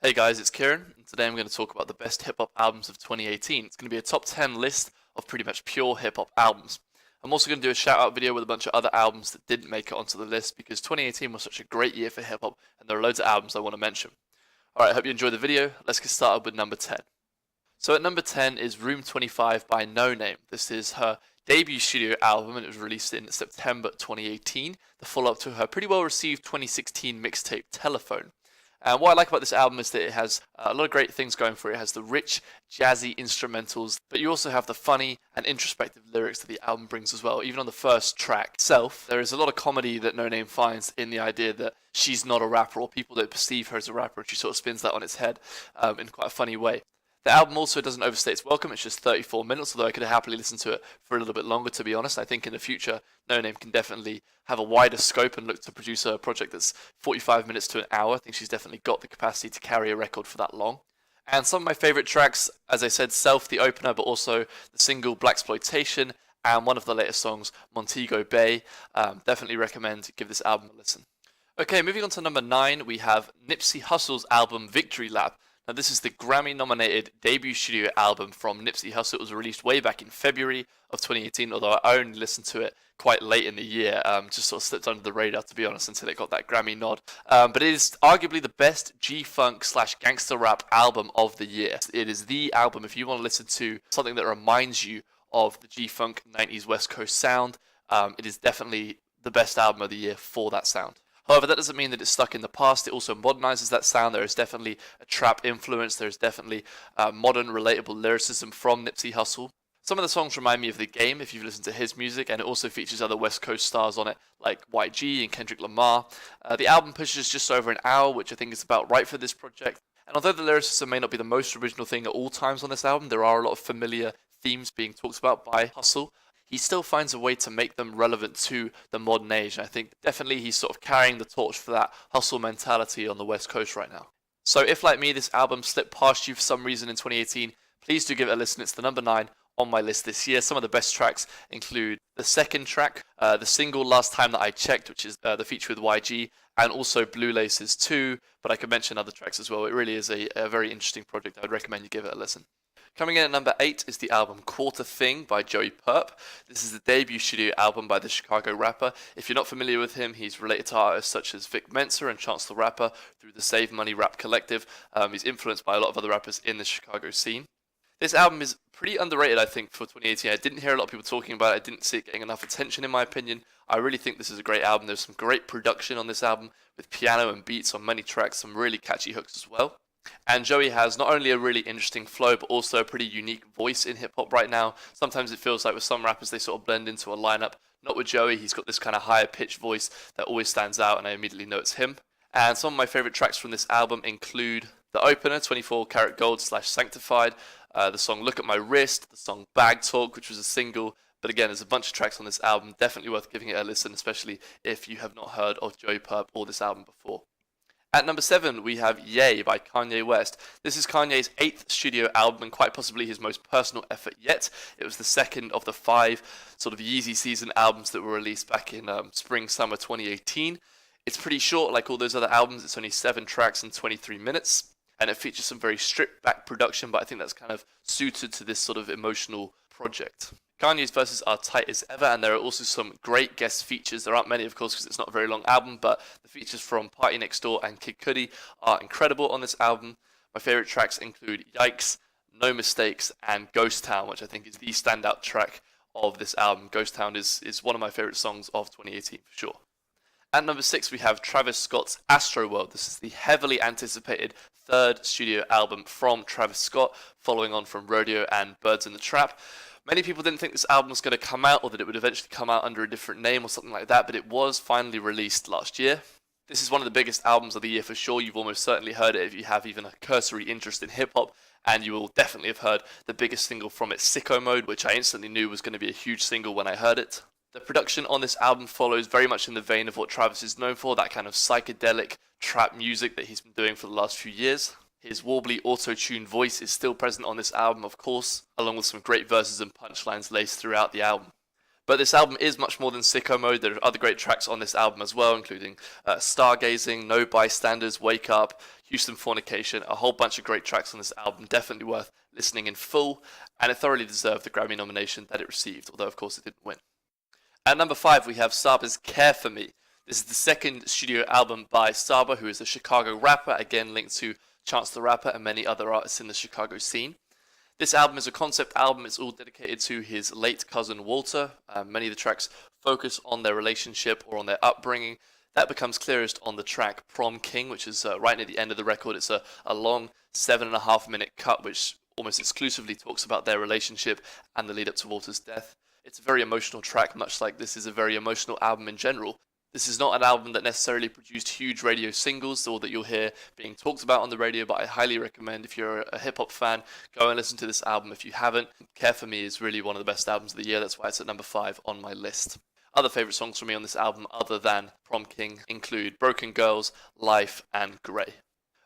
Hey guys, it's Kieran, and today I'm going to talk about the best hip hop albums of 2018. It's going to be a top 10 list of pretty much pure hip hop albums. I'm also going to do a shout out video with a bunch of other albums that didn't make it onto the list because 2018 was such a great year for hip hop, and there are loads of albums I want to mention. Alright, I hope you enjoyed the video. Let's get started with number 10. So at number 10 is Room 25 by Noname. This is her debut studio album and it was released in September 2018, the follow up to her pretty well received 2016 mixtape Telephone. And what I like about this album is that it has a lot of great things going for it. It has the rich, jazzy instrumentals, but you also have the funny and introspective lyrics that the album brings as well. Even on the first track itself, there is a lot of comedy that Noname finds in the idea that she's not a rapper, or people don't perceive her as a rapper, and she sort of spins that on its head in quite a funny way. The album also doesn't overstay its welcome. It's just 34 minutes, although I could happily listen to it for a little bit longer, to be honest. I think in the future, Noname can definitely have a wider scope and look to produce a project that's 45 minutes to an hour. I think she's definitely got the capacity to carry a record for that long. And some of my favourite tracks, as I said, Self, the opener, but also the single Blaxploitation and one of the latest songs, Montego Bay. Definitely recommend give this album a listen. Okay, moving on to number 9, we have Nipsey Hussle's album Victory Lap. Now, this is the Grammy-nominated debut studio album from Nipsey Hussle. It was released way back in February of 2018, although I only listened to it quite late in the year. Just sort of slipped under the radar, to be honest, until it got that Grammy nod. But it is arguably the best G-Funk / gangster rap album of the year. It is the album, if you want to listen to something that reminds you of the G-Funk 90s West Coast sound, it is definitely the best album of the year for that sound. However, that doesn't mean that it's stuck in the past. It also modernizes that sound. There is definitely a trap influence. There is definitely modern, relatable lyricism from Nipsey Hussle. Some of the songs remind me of The Game, if you've listened to his music, and it also features other West Coast stars on it, like YG and Kendrick Lamar. The album pushes just over an hour, which I think is about right for this project. And although the lyricism may not be the most original thing at all times on this album, there are a lot of familiar themes being talked about by Hussle. He still finds a way to make them relevant to the modern age. And I think definitely he's sort of carrying the torch for that hustle mentality on the West Coast right now. So if, like me, this album slipped past you for some reason in 2018, please do give it a listen. It's the number 9 on my list this year. Some of the best tracks include the second track, the single Last Time That I Checked, which is the feature with YG, and also Blue Laces 2, but I could mention other tracks as well. It really is a very interesting project. I would recommend you give it a listen. Coming in at number 8 is the album Quarter Thing by Joey Purp. This is the debut studio album by the Chicago rapper. If you're not familiar with him, he's related to artists such as Vic Mensa and Chance the Rapper through the Save Money rap collective. He's influenced by a lot of other rappers in the Chicago scene. This album is pretty underrated, I think, for 2018. I didn't hear a lot of people talking about it. I didn't see it getting enough attention, in my opinion. I really think this is a great album. There's some great production on this album with piano and beats on many tracks, some really catchy hooks as well. And Joey has not only a really interesting flow, but also a pretty unique voice in hip-hop right now. Sometimes it feels like with some rappers, they sort of blend into a lineup. Not with Joey. He's got this kind of higher pitched voice that always stands out, and I immediately know it's him. And some of my favorite tracks from this album include the opener, 24 Karat Gold / Sanctified, the song Look at My Wrist, the song Bag Talk, which was a single. But again, there's a bunch of tracks on this album. Definitely worth giving it a listen, especially if you have not heard of Joey Purp or this album before. At number 7, we have Ye by Kanye West. This is Kanye's 8th studio album and quite possibly his most personal effort yet. It was the second of the 5 sort of Yeezy season albums that were released back in spring/summer 2018. It's pretty short, like all those other albums. It's only 7 tracks and 23 minutes. And it features some very stripped back production, but I think that's kind of suited to this sort of emotional project. Kanye's verses are tight as ever, and there are also some great guest features. There aren't many, of course, because it's not a very long album, but the features from Party Next Door and Kid Cudi are incredible on this album. My favorite tracks include Yikes, No Mistakes, and Ghost Town, which I think is the standout track of this album. Ghost Town is one of my favorite songs of 2018, for sure. At number 6, we have Travis Scott's Astroworld. This is the heavily anticipated 3rd studio album from Travis Scott, following on from Rodeo and Birds in the Trap. Many people didn't think this album was going to come out, or that it would eventually come out under a different name or something like that, but it was finally released last year. This is one of the biggest albums of the year for sure. You've almost certainly heard it if you have even a cursory interest in hip-hop, and you will definitely have heard the biggest single from it, Sicko Mode, which I instantly knew was going to be a huge single when I heard it. The production on this album follows very much in the vein of what Travis is known for, that kind of psychedelic trap music that he's been doing for the last few years. His warbly auto-tuned voice is still present on this album, of course, along with some great verses and punchlines laced throughout the album. But this album is much more than Sicko Mode. There are other great tracks on this album as well, including Stargazing, No Bystanders, Wake Up, Houston Fornication, a whole bunch of great tracks on this album, definitely worth listening in full, and it thoroughly deserved the Grammy nomination that it received, although of course it didn't win. At number 5 we have Saba's Care For Me. This is the second studio album by Saba, who is a Chicago rapper, again linked to Chance the Rapper and many other artists in the Chicago scene. This album is a concept album. It's all dedicated to his late cousin Walter. Many of the tracks focus on their relationship or on their upbringing. That becomes clearest on the track Prom King, which is right near the end of the record. It's a long 7.5-minute cut which almost exclusively talks about their relationship and the lead up to Walter's death. It's a very emotional track, much like this is a very emotional album in general. This is not an album that necessarily produced huge radio singles or that you'll hear being talked about on the radio, but I highly recommend, if you're a hip-hop fan, go and listen to this album if you haven't. Care For Me is really one of the best albums of the year. That's why it's at number 5 on my list. Other favourite songs from me on this album, other than Prom King, include Broken Girls, Life, and Grey.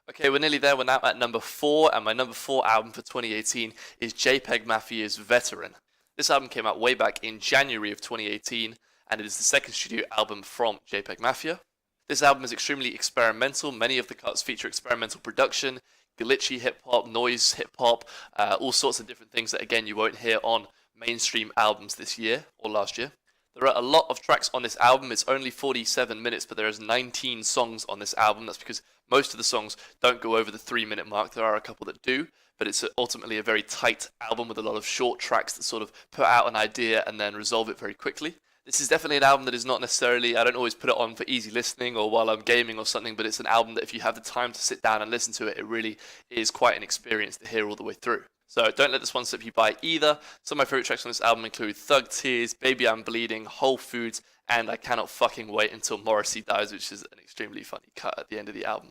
Okay, we're nearly there. We're now at number 4, and my number 4 album for 2018 is JPEGMAFIA's Veteran. This album came out way back in January of 2018, and it is the second studio album from JPEGMAFIA. This album is extremely experimental. Many of the cuts feature experimental production, glitchy hip-hop, noise hip-hop, all sorts of different things that, again, you won't hear on mainstream albums this year or last year. There are a lot of tracks on this album. It's only 47 minutes, but there is 19 songs on this album. That's because most of the songs don't go over the 3-minute mark. There are a couple that do, but it's ultimately a very tight album with a lot of short tracks that sort of put out an idea and then resolve it very quickly. This is definitely an album that is not necessarily, I don't always put it on for easy listening or while I'm gaming or something, but it's an album that if you have the time to sit down and listen to it, it really is quite an experience to hear all the way through. So don't let this one slip you by either. Some of my favourite tracks on this album include Thug Tears, Baby I'm Bleeding, Whole Foods, and I Cannot Fucking Wait Until Morrissey Dies, which is an extremely funny cut at the end of the album.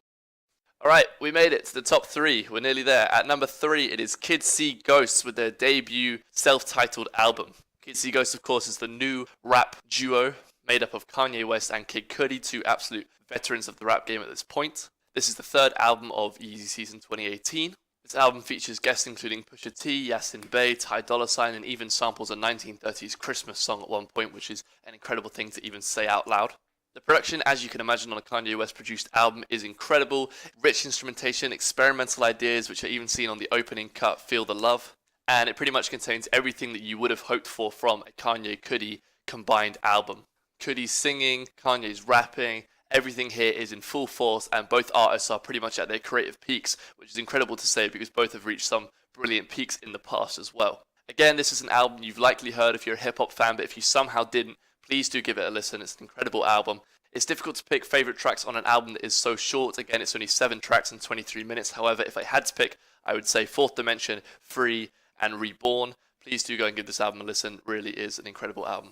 Alright, we made it to the top 3. We're nearly there. At number 3, it is Kids See Ghosts with their debut self-titled album. Kids See Ghosts, of course, is the new rap duo made up of Kanye West and Kid Cudi, two absolute veterans of the rap game at this point. This is the third album of Yeezy Season 2018. This album features guests including Pusha T, Yasin Bey, Ty Dolla $ign, and even samples a 1930s Christmas song at one point, which is an incredible thing to even say out loud. The production, as you can imagine on a Kanye West produced album, is incredible. Rich instrumentation, experimental ideas, which are even seen on the opening cut, Feel the Love. And it pretty much contains everything that you would have hoped for from a Kanye Cudi combined album. Cudi's singing, Kanye's rapping, everything here is in full force, and both artists are pretty much at their creative peaks, which is incredible to say because both have reached some brilliant peaks in the past as well. Again, this is an album you've likely heard if you're a hip-hop fan, but if you somehow didn't, please do give it a listen. It's an incredible album. It's difficult to pick favourite tracks on an album that is so short. Again, it's only 7 tracks and 23 minutes. However, if I had to pick, I would say Fourth Dimension, Free, and Reborn. Please do go and give this album a listen. It really is an incredible album.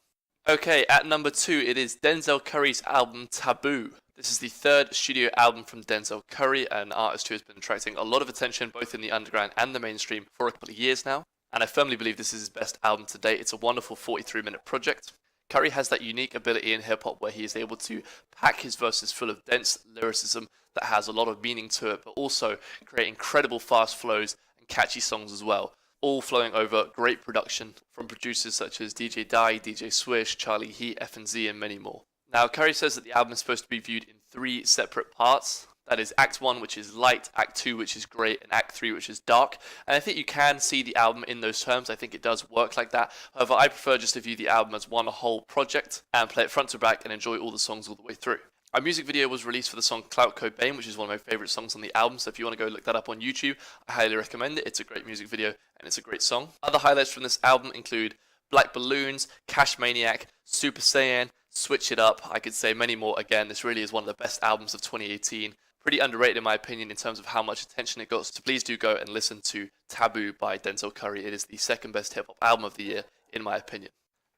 Okay, at number 2, it is Denzel Curry's album Taboo. This is the third studio album from Denzel Curry, an artist who has been attracting a lot of attention both in the underground and the mainstream for a couple of years now. And I firmly believe this is his best album to date. It's a wonderful 43-minute project. Curry has that unique ability in hip-hop where he is able to pack his verses full of dense lyricism that has a lot of meaning to it, but also create incredible fast flows and catchy songs as well, all flowing over great production from producers such as DJ Dye, DJ Swish, Charlie Heat, F&Z, and many more. Now, Curry says that the album is supposed to be viewed in 3 separate parts. That is Act 1, which is light, Act 2, which is great, and Act 3, which is dark. And I think you can see the album in those terms. I think it does work like that. However, I prefer just to view the album as one whole project and play it front to back and enjoy all the songs all the way through. A music video was released for the song Clout Cobain, which is one of my favourite songs on the album, so if you want to go look that up on YouTube, I highly recommend it. It's a great music video and it's a great song. Other highlights from this album include Black Balloons, Cash Maniac, Super Saiyan, Switch It Up, I could say many more. Again, this really is one of the best albums of 2018. Pretty underrated in my opinion in terms of how much attention it got, so please do go and listen to Taboo by Denzel Curry. It is the second best hip-hop album of the year, in my opinion.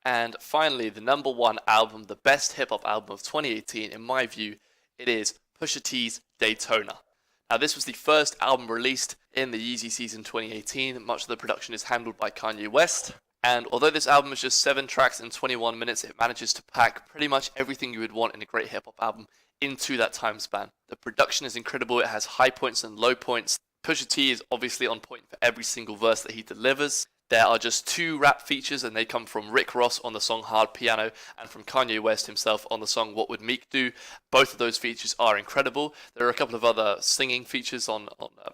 And finally, the number 1 album, the best hip-hop album of 2018, in my view, it is Pusha T's Daytona. Now, this was the first album released in the Yeezy Season 2018. Much of the production is handled by Kanye West. And although this album is just 7 tracks and 21 minutes, it manages to pack pretty much everything you would want in a great hip-hop album into that time span. The production is incredible. It has high points and low points. Pusha T is obviously on point for every single verse that he delivers. There are just 2 rap features, and they come from Rick Ross on the song Hard Piano and from Kanye West himself on the song What Would Meek Do. Both of those features are incredible. There are a couple of other singing features on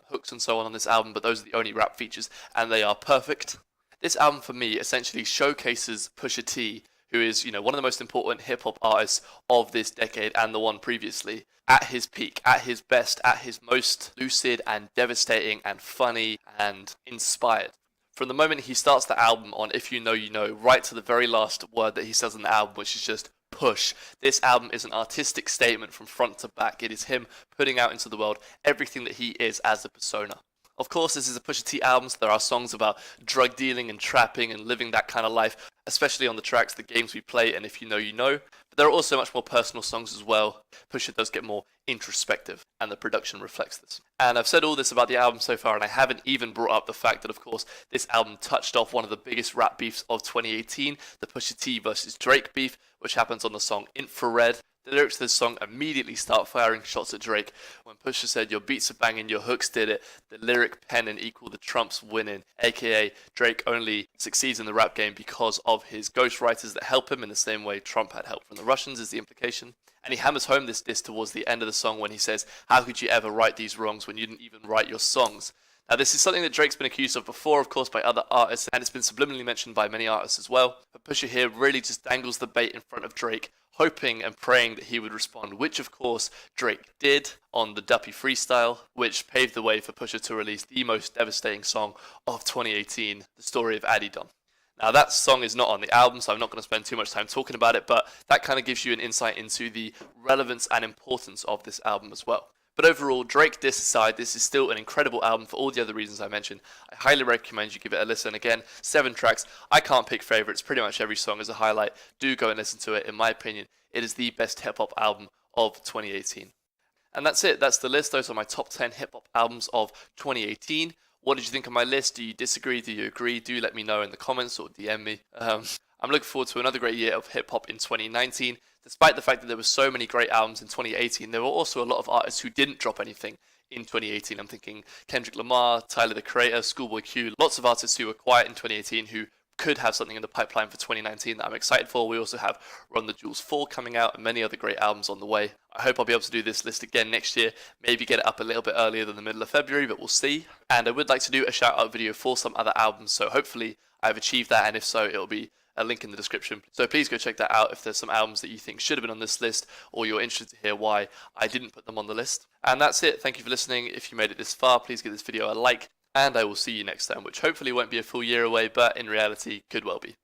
hooks and so on this album, but those are the only rap features, and they are perfect. This album for me essentially showcases Pusha T, who is, one of the most important hip-hop artists of this decade and the one previously, at his peak, at his best, at his most lucid and devastating and funny and inspired. From the moment he starts the album on If You Know, You Know, right to the very last word that he says on the album, which is just push. This album is an artistic statement from front to back. It is him putting out into the world everything that he is as a persona. Of course, this is a Pusha T album, so there are songs about drug dealing and trapping and living that kind of life, especially on the tracks The Games We Play and If You Know, You Know. But there are also much more personal songs as well. Pusha does get more introspective, and the production reflects this. And I've said all this about the album so far, and I haven't even brought up the fact that, of course, this album touched off one of the biggest rap beefs of 2018, the Pusha T versus Drake beef, which happens on the song Infrared. The lyrics to this song immediately start firing shots at Drake. When Pusha said, "Your beats are banging, your hooks did it," the lyric pen and equal the Trump's winning, aka Drake only succeeds in the rap game because of his ghostwriters that help him in the same way Trump had help from the Russians is the implication. And he hammers home this diss towards the end of the song when he says, "How could you ever right these wrongs when you didn't even write your songs?" Now, this is something that Drake's been accused of before, of course, by other artists, and it's been subliminally mentioned by many artists as well. But Pusha here really just dangles the bait in front of Drake, hoping and praying that he would respond, which of course Drake did on the Duppy freestyle, which paved the way for Pusha to release the most devastating song of 2018, The Story of Adidon. Now, that song is not on the album, so I'm not going to spend too much time talking about it, but that kind of gives you an insight into the relevance and importance of this album as well. But overall, Drake diss aside, this is still an incredible album for all the other reasons I mentioned. I highly recommend you give it a listen. Again, 7 tracks. I can't pick favourites. Pretty much every song is a highlight. Do go and listen to it. In my opinion, it is the best hip-hop album of 2018. And that's it. That's the list. Those are my top 10 hip-hop albums of 2018. What did you think of my list? Do you disagree? Do you agree? Do let me know in the comments or DM me. I'm looking forward to another great year of hip-hop in 2019. Despite the fact that there were so many great albums in 2018, there were also a lot of artists who didn't drop anything in 2018. I'm thinking Kendrick Lamar, Tyler the Creator, Schoolboy Q, lots of artists who were quiet in 2018 who could have something in the pipeline for 2019 that I'm excited for. We also have Run the Jewels 4 coming out and many other great albums on the way. I hope I'll be able to do this list again next year, maybe get it up a little bit earlier than the middle of February, but we'll see. And I would like to do a shout out video for some other albums, so hopefully I've achieved that, and if so, it'll be a link in the description. So please go check that out if there's some albums that you think should have been on this list, or you're interested to hear why I didn't put them on the list. And that's it. Thank you for listening. If you made it this far, please give this video a like, and I will see you next time, which hopefully won't be a full year away, but in reality could well be.